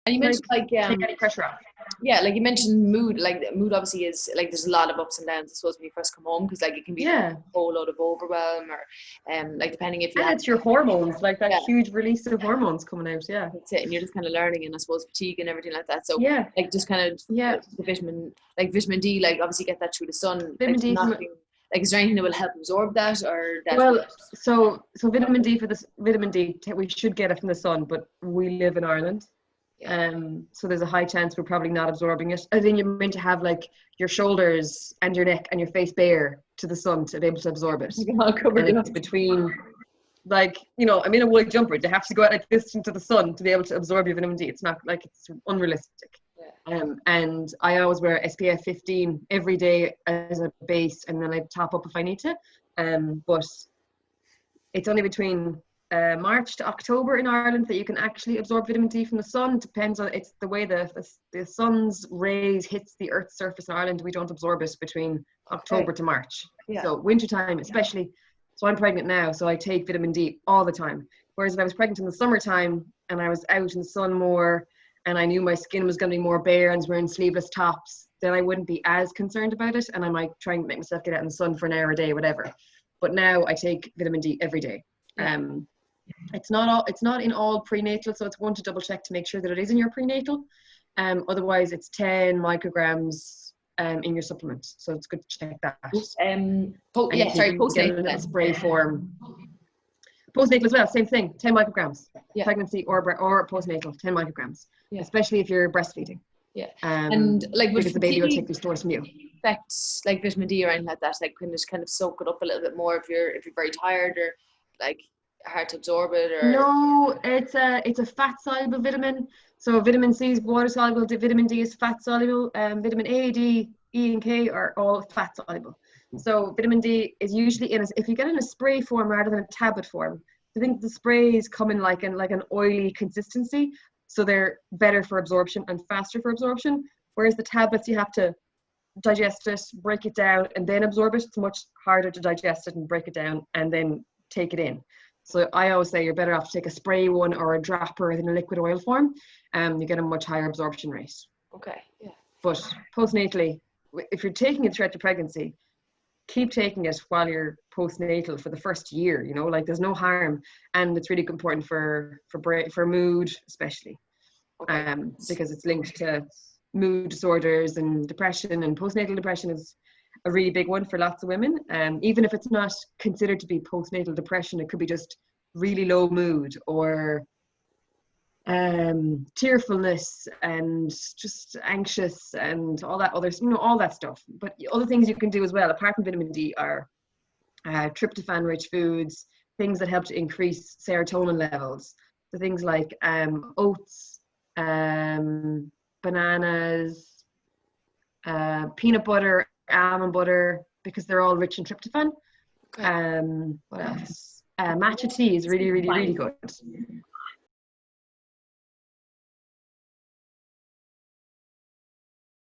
And you mentioned like take any pressure off. yeah, like you mentioned mood. Like mood obviously is like there's a lot of ups and downs. I suppose when you first come home, because like it can be a whole load of overwhelm, or like depending if you. And it's your hormones, like that huge release of hormones coming out. Yeah, that's it, and you're just kind of learning, and I suppose fatigue and everything like that. So like just kind of the vitamin D, like obviously get that through the sun. Vitamin D. Like, is there anything that will help absorb that, or that? Well, so vitamin D we should get it from the sun, but we live in Ireland, so there's a high chance we're probably not absorbing it. I think you're meant to have like your shoulders and your neck and your face bare to the sun to be able to absorb it. It's between, like, you know, I'm in a wool jumper. They have to go out like this into the sun to be able to absorb your vitamin D. It's not like, it's unrealistic. And I always wear SPF 15 every day as a base, and then I top up if I need to. But it's only between March to October in Ireland that you can actually absorb vitamin D from the sun. It depends on, it's the way the sun's rays hits the Earth's surface in Ireland. We don't absorb it between October to March. So wintertime especially. So I'm pregnant now, so I take vitamin D all the time. Whereas if I was pregnant in the summertime and I was out in the sun more, and I knew my skin was going to be more bare and was wearing sleeveless tops, then I wouldn't be as concerned about it, and I might try and make myself get out in the sun for an hour a day, whatever. But now I take vitamin D every day. It's not in all prenatal, so it's one to double check to make sure that it is in your prenatal. Otherwise, it's 10 micrograms in your supplement, so it's good to check that. Postnatal spray form. Postnatal as well, same thing, 10 micrograms. Pregnancy or postnatal, 10 micrograms. Especially if you're breastfeeding. And like because the baby will take these stores from you. Affect like vitamin D or anything like that, like can just kind of soak it up a little bit more if you're very tired or like hard to absorb it, or? No, it's a fat soluble vitamin. So vitamin C is water soluble, vitamin D is fat soluble, vitamin A, D, E and K are all fat soluble. So vitamin D is usually if you get it in a spray form rather than a tablet form. I think the sprays come in like an oily consistency, so they're better for absorption and faster for absorption. Whereas the tablets, you have to digest it, break it down, and then absorb it. It's much harder to digest it and break it down and then take it in. So I always say you're better off to take a spray one or a dropper in a liquid oil form. You get a much higher absorption rate. Okay, yeah. But postnatally, if you're taking it throughout the pregnancy, keep taking it while you're postnatal for the first year, you know, like there's no harm. And it's really important for mood, especially, because it's linked to mood disorders and depression, and postnatal depression is a really big one for lots of women. Even if it's not considered to be postnatal depression, it could be just really low mood or tearfulness and just anxious and all that other, you know, all that stuff. But other things you can do as well, apart from vitamin D, are tryptophan rich foods, things that help to increase serotonin levels. So things like oats, bananas, peanut butter, almond butter, because they're all rich in tryptophan. What else? Matcha tea is really, really, really good.